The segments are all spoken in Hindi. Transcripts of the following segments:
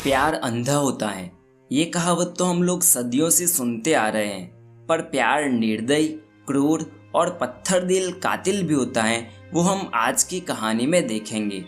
प्यार अंधा होता है, ये कहावत तो हम लोग सदियों से सुनते आ रहे हैं। पर प्यार निर्दयी, क्रूर और पत्थर दिल कातिल भी होता है, वो हम आज की कहानी में देखेंगे।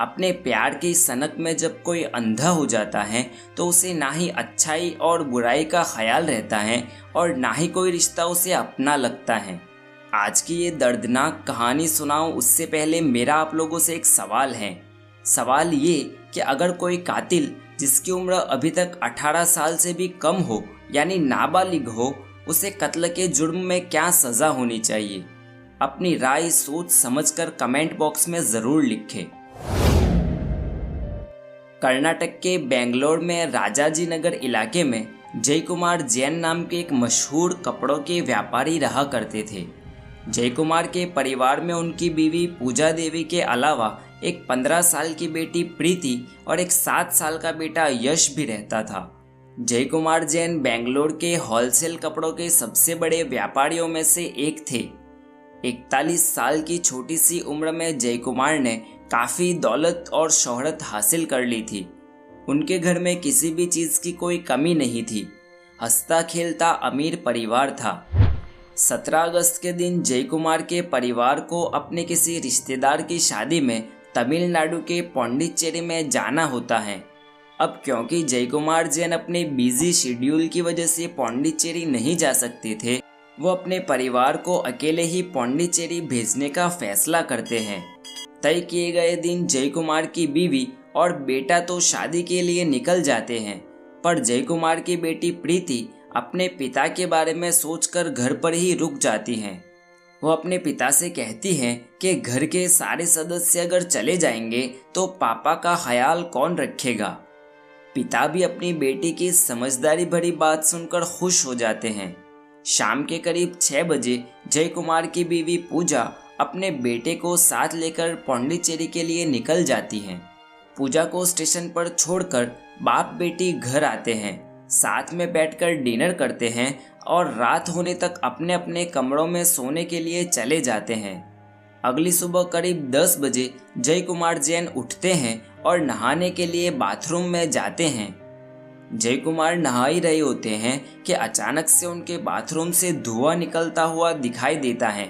अपने प्यार की सनक में जब कोई अंधा हो जाता है तो उसे ना ही अच्छाई और बुराई का ख्याल रहता है और ना ही कोई रिश्ता उसे अपना लगता है। आज की ये दर्दनाक कहानी सुनाऊं उससे पहले मेरा आप लोगों से एक सवाल है। सवाल ये कि अगर कोई कातिल जिसकी उम्र अभी तक 18 साल से भी कम हो यानी नाबालिग हो, उसे कत्ल के जुर्म में क्या सज़ा होनी चाहिए? अपनी राय सोच समझकर कमेंट बॉक्स में ज़रूर लिखें। कर्नाटक के बेंगलोर में राजाजी नगर इलाके में जय कुमार जैन नाम के एक मशहूर कपड़ों के व्यापारी रहा करते थे। जय कुमार के परिवार में उनकी बीवी पूजा देवी के अलावा एक 15 साल की बेटी प्रीति और एक 7 साल का बेटा यश भी रहता था। जय कुमार जैन बेंगलोर के होलसेल कपड़ों के सबसे बड़े व्यापारियों में से एक थे। 41 साल की छोटी सी उम्र में जय कुमार ने काफ़ी दौलत और शोहरत हासिल कर ली थी। उनके घर में किसी भी चीज़ की कोई कमी नहीं थी। हंसता खेलता अमीर परिवार था। 17 अगस्त के दिन जय कुमार के परिवार को अपने किसी रिश्तेदार की शादी में तमिलनाडु के पौंडीचेरी में जाना होता है। अब क्योंकि जय कुमार जैन अपने बिजी शेड्यूल की वजह से पौंडीचेरी नहीं जा सकते थे, वो अपने परिवार को अकेले ही पौंडीचेरी भेजने का फैसला करते हैं। तय किए गए दिन जय कुमार की बीवी और बेटा तो शादी के लिए निकल जाते हैं, पर जय कुमार की बेटी प्रीति अपने पिता के बारे में सोचकर घर पर ही रुक जाती हैं। वो अपने पिता से कहती हैं कि घर के सारे सदस्य अगर चले जाएंगे तो पापा का ख्याल कौन रखेगा। पिता भी अपनी बेटी की समझदारी भरी बात सुनकर खुश हो जाते हैं। शाम के करीब 6 बजे जय कुमार की बीवी पूजा अपने बेटे को साथ लेकर पौंडीचेरी के लिए निकल जाती हैं। पूजा को स्टेशन पर छोड़कर बाप बेटी घर आते हैं, साथ में बैठकर डिनर करते हैं और रात होने तक अपने अपने कमरों में सोने के लिए चले जाते हैं। अगली सुबह करीब 10 बजे जय कुमार जैन उठते हैं और नहाने के लिए बाथरूम में जाते हैं। जय कुमार नहा ही रहे होते हैं कि अचानक से उनके बाथरूम से धुआं निकलता हुआ दिखाई देता है।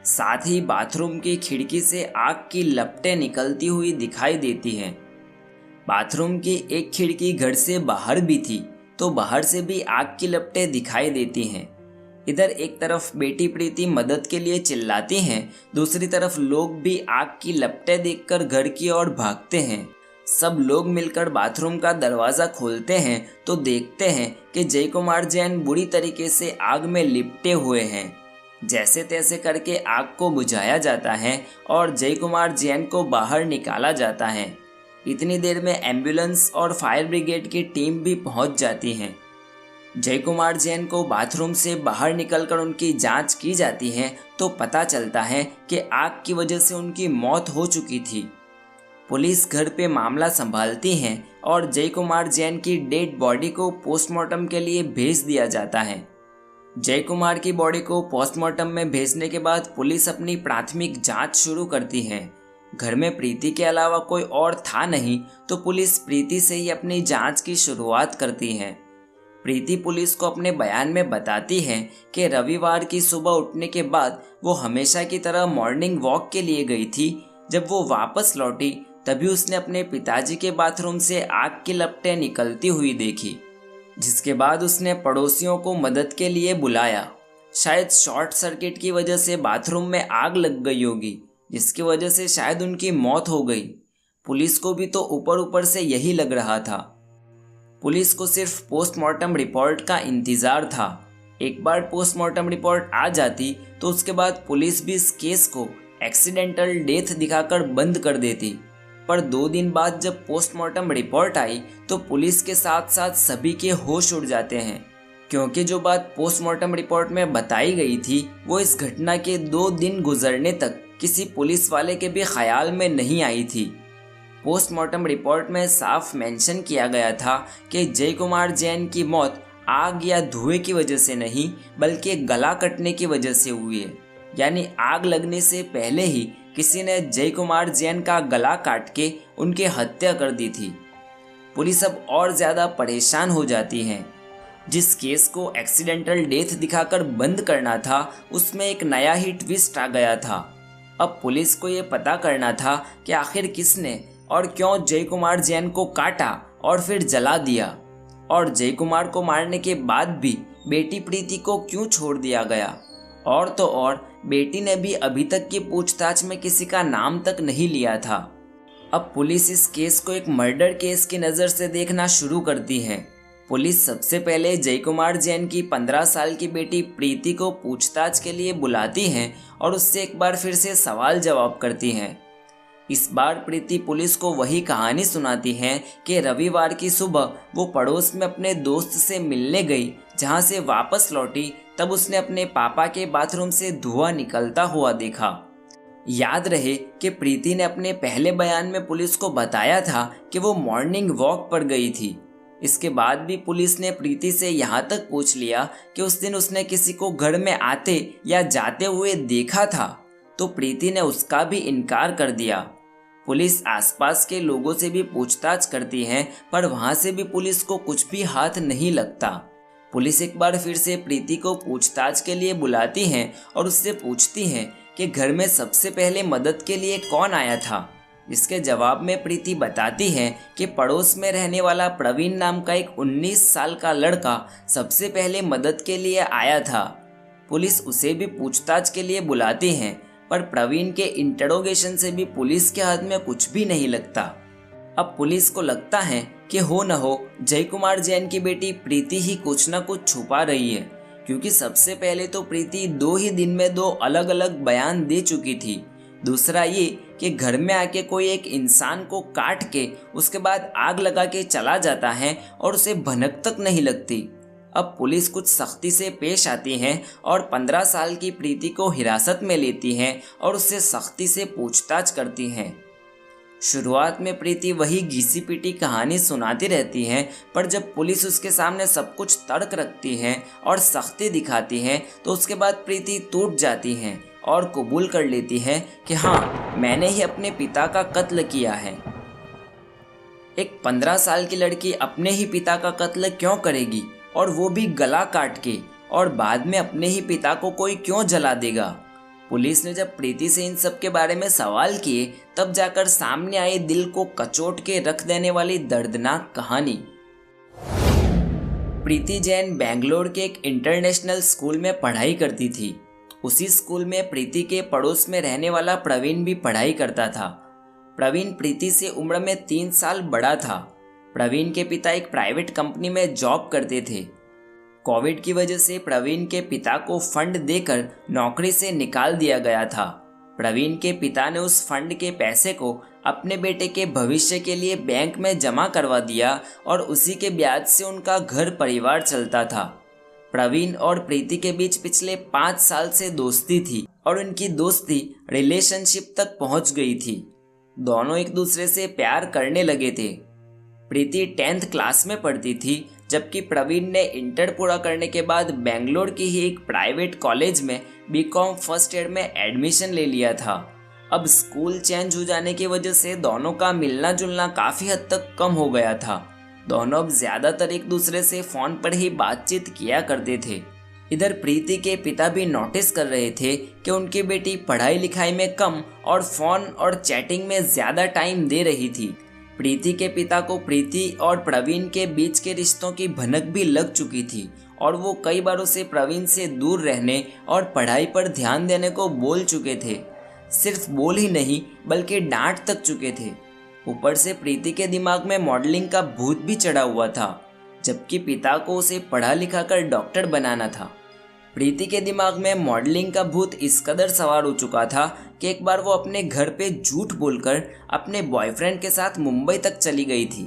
साथ ही बाथरूम की खिड़की से आग की लपटें निकलती हुई दिखाई देती हैं। बाथरूम की एक खिड़की घर से बाहर भी थी, तो बाहर से भी आग की लपटें दिखाई देती हैं। इधर एक तरफ बेटी प्रीति मदद के लिए चिल्लाती हैं, दूसरी तरफ लोग भी आग की लपटें देखकर घर की ओर भागते हैं। सब लोग मिलकर बाथरूम का दरवाज़ा खोलते हैं तो देखते हैं कि जय कुमार जैन बुरी तरीके से आग में लिपटे हुए हैं। जैसे तैसे करके आग को बुझाया जाता है और जय कुमार जैन को बाहर निकाला जाता है। इतनी देर में एम्बुलेंस और फायर ब्रिगेड की टीम भी पहुंच जाती है। जय कुमार जैन को बाथरूम से बाहर निकलकर उनकी जांच की जाती है तो पता चलता है कि आग की वजह से उनकी मौत हो चुकी थी। पुलिस घर पे मामला संभालती है और जय कुमार जैन की डेड बॉडी को पोस्टमार्टम के लिए भेज दिया जाता है। जय कुमार की बॉडी को पोस्टमार्टम में भेजने के बाद पुलिस अपनी प्राथमिक जांच शुरू करती है। घर में प्रीति के अलावा कोई और था नहीं, तो पुलिस प्रीति से ही अपनी जांच की शुरुआत करती है। प्रीति पुलिस को अपने बयान में बताती है कि रविवार की सुबह उठने के बाद वो हमेशा की तरह मॉर्निंग वॉक के लिए गई थी। जब वो वापस लौटी तभी उसने अपने पिताजी के बाथरूम से आग की लपटें निकलती हुई देखी, जिसके बाद उसने पड़ोसियों को मदद के लिए बुलाया। शायद शॉर्ट सर्किट की वजह से बाथरूम में आग लग गई होगी, जिसकी वजह से शायद उनकी मौत हो गई। पुलिस को भी तो ऊपर ऊपर से यही लग रहा था। पुलिस को सिर्फ पोस्टमार्टम रिपोर्ट का इंतज़ार था। एक बार पोस्टमार्टम रिपोर्ट आ जाती तो उसके बाद पुलिस भी इस केस को एक्सीडेंटल डेथ दिखाकर बंद कर देती। पर 2 दिन बाद जब पोस्टमार्टम रिपोर्ट आई तो पुलिस के साथ साथ सभी के होश उड़ जाते हैं, क्योंकि जो बात पोस्टमार्टम रिपोर्ट में बताई गई थी वो इस घटना के 2 दिन गुजरने तक किसी पुलिस वाले के भी ख्याल में नहीं आई थी। पोस्टमार्टम रिपोर्ट में साफ मेंशन किया गया था कि जय कुमार जैन की मौत आग या धुएं की वजह से नहीं बल्कि गला कटने की वजह से हुई है। यानी आग लगने से पहले ही किसी ने जय कुमार जैन का गला काट के उनकी हत्या कर दी थी। पुलिस अब और ज़्यादा परेशान हो जाती है। जिस केस को एक्सीडेंटल डेथ दिखाकर बंद करना था, उसमें एक नया ही ट्विस्ट आ गया था। अब पुलिस को ये पता करना था कि आखिर किसने और क्यों जय कुमार जैन को काटा और फिर जला दिया, और जय कुमार को मारने के बाद भी बेटी प्रीति को क्यों छोड़ दिया गया। और तो और बेटी ने भी अभी तक की पूछताछ में किसी का नाम तक नहीं लिया था। अब पुलिस इस केस को एक मर्डर केस की नज़र से देखना शुरू करती है। पुलिस सबसे पहले जय कुमार जैन की 15 साल की बेटी प्रीति को पूछताछ के लिए बुलाती है और उससे एक बार फिर से सवाल जवाब करती है। इस बार प्रीति पुलिस को वही कहानी सुनाती है कि रविवार की सुबह वो पड़ोस में अपने दोस्त से मिलने गई, जहां से वापस लौटी तब उसने अपने पापा के बाथरूम से धुआं निकलता हुआ देखा। याद रहे कि प्रीति ने अपने पहले बयान में पुलिस को बताया था कि वो मॉर्निंग वॉक पर गई थी। इसके बाद भी पुलिस ने प्रीति से यहाँ तक पूछ लिया कि उस दिन उसने किसी को घर में आते या जाते हुए देखा था, तो प्रीति ने उसका भी इनकार कर दिया। पुलिस आसपास के लोगों से भी पूछताछ करती है, पर वहाँ से भी पुलिस को कुछ भी हाथ नहीं लगता। पुलिस एक बार फिर से प्रीति को पूछताछ के लिए बुलाती है और उससे पूछती है कि घर में सबसे पहले मदद के लिए कौन आया था। इसके जवाब में प्रीति बताती है कि पड़ोस में रहने वाला प्रवीण नाम का एक 19 साल का लड़का सबसे पहले मदद के लिए आया था। पुलिस उसे भी पूछताछ के लिए बुलाती है, पर प्रवीण के इंटरोगेशन से भी पुलिस के हाथ में कुछ भी नहीं लगता। अब पुलिस को लगता है कि हो न हो जय कुमार जैन की बेटी प्रीति ही कुछ न कुछ छुपा रही है, क्योंकि सबसे पहले तो प्रीति 2 ही दिन में 2 अलग अलग बयान दे चुकी थी। दूसरा ये कि घर में आके कोई एक इंसान को काट के उसके बाद आग लगा के चला जाता है और उसे भनक तक नहीं लगती। अब पुलिस कुछ सख्ती से पेश आती है और 15 साल की प्रीति को हिरासत में लेती है और उससे सख्ती से पूछताछ करती है। शुरुआत में प्रीति वही घिसी पिटी कहानी सुनाती रहती है, पर जब पुलिस उसके सामने सब कुछ तर्क रखती है और सख्ती दिखाती है, तो उसके बाद प्रीति टूट जाती है और कबूल कर लेती है कि हाँ, मैंने ही अपने पिता का कत्ल किया है। एक 15 साल की लड़की अपने ही पिता का कत्ल क्यों करेगी, और वो भी गला काट के, और बाद में अपने ही पिता को कोई क्यों जला देगा। पुलिस ने जब प्रीति से इन सब के बारे में सवाल किए, तब जाकर सामने आई दिल को कचोट के रख देने वाली दर्दनाक कहानी। प्रीति जैन बेंगलोर के एक इंटरनेशनल स्कूल में पढ़ाई करती थी। उसी स्कूल में प्रीति के पड़ोस में रहने वाला प्रवीण भी पढ़ाई करता था। प्रवीण प्रीति से उम्र में 3 साल बड़ा था। प्रवीण के पिता एक प्राइवेट कंपनी में जॉब करते थे। कोविड की वजह से प्रवीण के पिता को फंड देकर नौकरी से निकाल दिया गया था। प्रवीण के पिता ने उस फंड के पैसे को अपने बेटे के भविष्य के लिए बैंक में जमा करवा दिया और उसी के ब्याज से उनका घर परिवार चलता था। प्रवीण और प्रीति के बीच पिछले 5 साल से दोस्ती थी और उनकी दोस्ती रिलेशनशिप तक पहुंच गई थी। दोनों एक दूसरे से प्यार करने लगे थे। प्रीति 10th क्लास में पढ़ती थी, जबकि प्रवीण ने इंटर पूरा करने के बाद बेंगलोर की ही एक प्राइवेट कॉलेज में बीकॉम फर्स्ट ईयर में एडमिशन ले लिया था। अब स्कूल चेंज हो जाने की वजह से दोनों का मिलना जुलना काफ़ी हद तक कम हो गया था। दोनों अब ज़्यादातर एक दूसरे से फ़ोन पर ही बातचीत किया करते थे। इधर प्रीति के पिता भी नोटिस कर रहे थे कि उनकी बेटी पढ़ाई लिखाई में कम और फ़ोन और चैटिंग में ज़्यादा टाइम दे रही थी। प्रीति के पिता को प्रीति और प्रवीण के बीच के रिश्तों की भनक भी लग चुकी थी और वो कई बार उसे प्रवीण से दूर रहने और पढ़ाई पर ध्यान देने को बोल चुके थे। सिर्फ बोल ही नहीं बल्कि डांट तक चुके थे। ऊपर से प्रीति के दिमाग में मॉडलिंग का भूत भी चढ़ा हुआ था, जबकि पिता को उसे पढ़ा लिखा कर डॉक्टर बनाना था। प्रीति के दिमाग में मॉडलिंग का भूत इस कदर सवार हो चुका था कि एक बार वो अपने घर पे झूठ बोलकर अपने बॉयफ्रेंड के साथ मुंबई तक चली गई थी।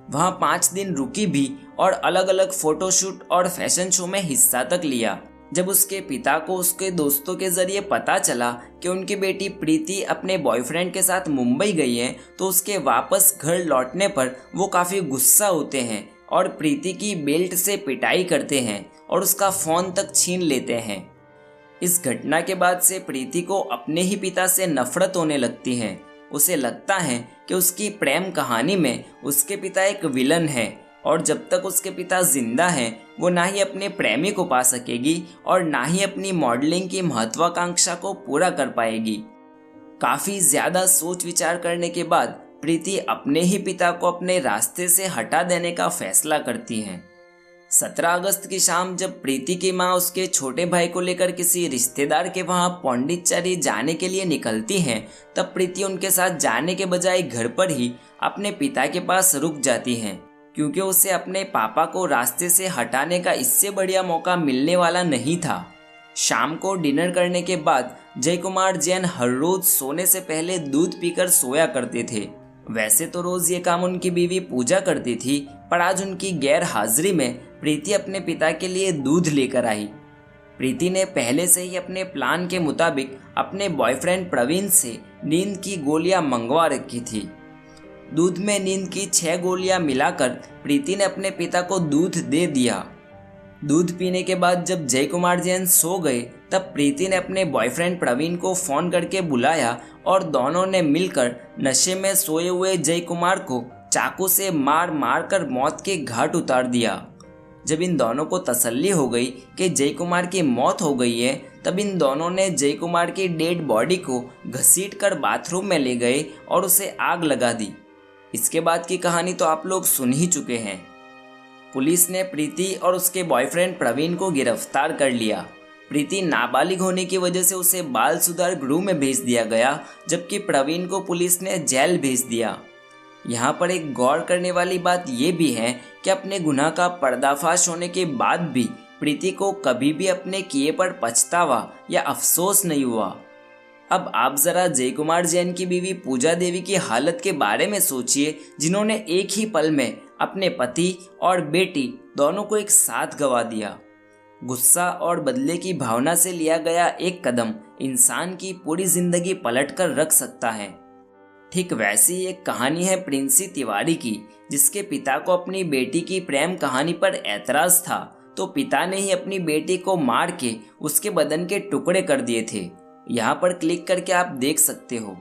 वहाँ 5 दिन रुकी भी और अलग अलग फोटोशूट और फैशन शो में हिस्सा तक लिया। जब उसके पिता को उसके दोस्तों के जरिए पता चला कि उनकी बेटी प्रीति अपने बॉयफ्रेंड के साथ मुंबई गई है, तो उसके वापस घर लौटने पर वो काफ़ी गुस्सा होते हैं और प्रीति की बेल्ट से पिटाई करते हैं और उसका फ़ोन तक छीन लेते हैं। इस घटना के बाद से प्रीति को अपने ही पिता से नफरत होने लगती है। उसे लगता है कि उसकी प्रेम कहानी में उसके पिता एक विलन है और जब तक उसके पिता जिंदा हैं वो ना ही अपने प्रेमी को पा सकेगी और ना ही अपनी मॉडलिंग की महत्वाकांक्षा को पूरा कर पाएगी। काफ़ी ज़्यादा सोच विचार करने के बाद प्रीति अपने ही पिता को अपने रास्ते से हटा देने का फैसला करती हैं। 17 अगस्त की शाम जब प्रीति की माँ उसके छोटे भाई को लेकर किसी रिश्तेदार के वहाँ पौंडीचेरी जाने के लिए निकलती हैं, तब प्रीति उनके साथ जाने के बजाय घर पर ही अपने पिता के पास रुक जाती हैं, क्योंकि उसे अपने पापा को रास्ते से हटाने का इससे बढ़िया मौका मिलने वाला नहीं था। शाम को डिनर करने के बाद जय कुमार जैन हर रोज सोने से पहले दूध पीकर सोया करते थे। वैसे तो रोज ये काम उनकी बीवी पूजा करती थी, पर आज उनकी गैर हाजिरी में प्रीति अपने पिता के लिए दूध लेकर आई। प्रीति ने पहले से ही अपने प्लान के मुताबिक अपने बॉयफ्रेंड प्रवीण से नींद की गोलियां मंगवा रखी थी। दूध में नींद की 6 गोलियां मिलाकर प्रीति ने अपने पिता को दूध दे दिया। दूध पीने के बाद जब जय कुमार जैन सो गए तब प्रीति ने अपने बॉयफ्रेंड प्रवीण को फ़ोन करके बुलाया और दोनों ने मिलकर नशे में सोए हुए जय कुमार को चाकू से मार मार कर मौत के घाट उतार दिया। जब इन दोनों को तसल्ली हो गई कि जय कुमार की मौत हो गई है, तब इन दोनों ने जय कुमार की डेड बॉडी को घसीटकर बाथरूम में ले गए और उसे आग लगा दी। इसके बाद की कहानी तो आप लोग सुन ही चुके हैं। पुलिस ने प्रीति और उसके बॉयफ्रेंड प्रवीण को गिरफ्तार कर लिया। प्रीति नाबालिग होने की वजह से उसे बाल सुधार गृह में भेज दिया गया, जबकि प्रवीण को पुलिस ने जेल भेज दिया। यहाँ पर एक गौर करने वाली बात यह भी है कि अपने गुनाह का पर्दाफाश होने के बाद भी प्रीति को कभी भी अपने किए पर पछतावा या अफसोस नहीं हुआ। अब आप जरा जय कुमार जैन की बीवी पूजा देवी की हालत के बारे में सोचिए, जिन्होंने एक ही पल में अपने पति और बेटी दोनों को एक साथ गंवा दिया। गुस्सा और बदले की भावना से लिया गया एक कदम इंसान की पूरी जिंदगी पलट कर रख सकता है। ठीक वैसी एक कहानी है प्रिंसी तिवारी की, जिसके पिता को अपनी बेटी की प्रेम कहानी पर ऐतराज था, तो पिता ने ही अपनी बेटी को मार के उसके बदन के टुकड़े कर दिए थे। यहाँ पर क्लिक करके आप देख सकते हो।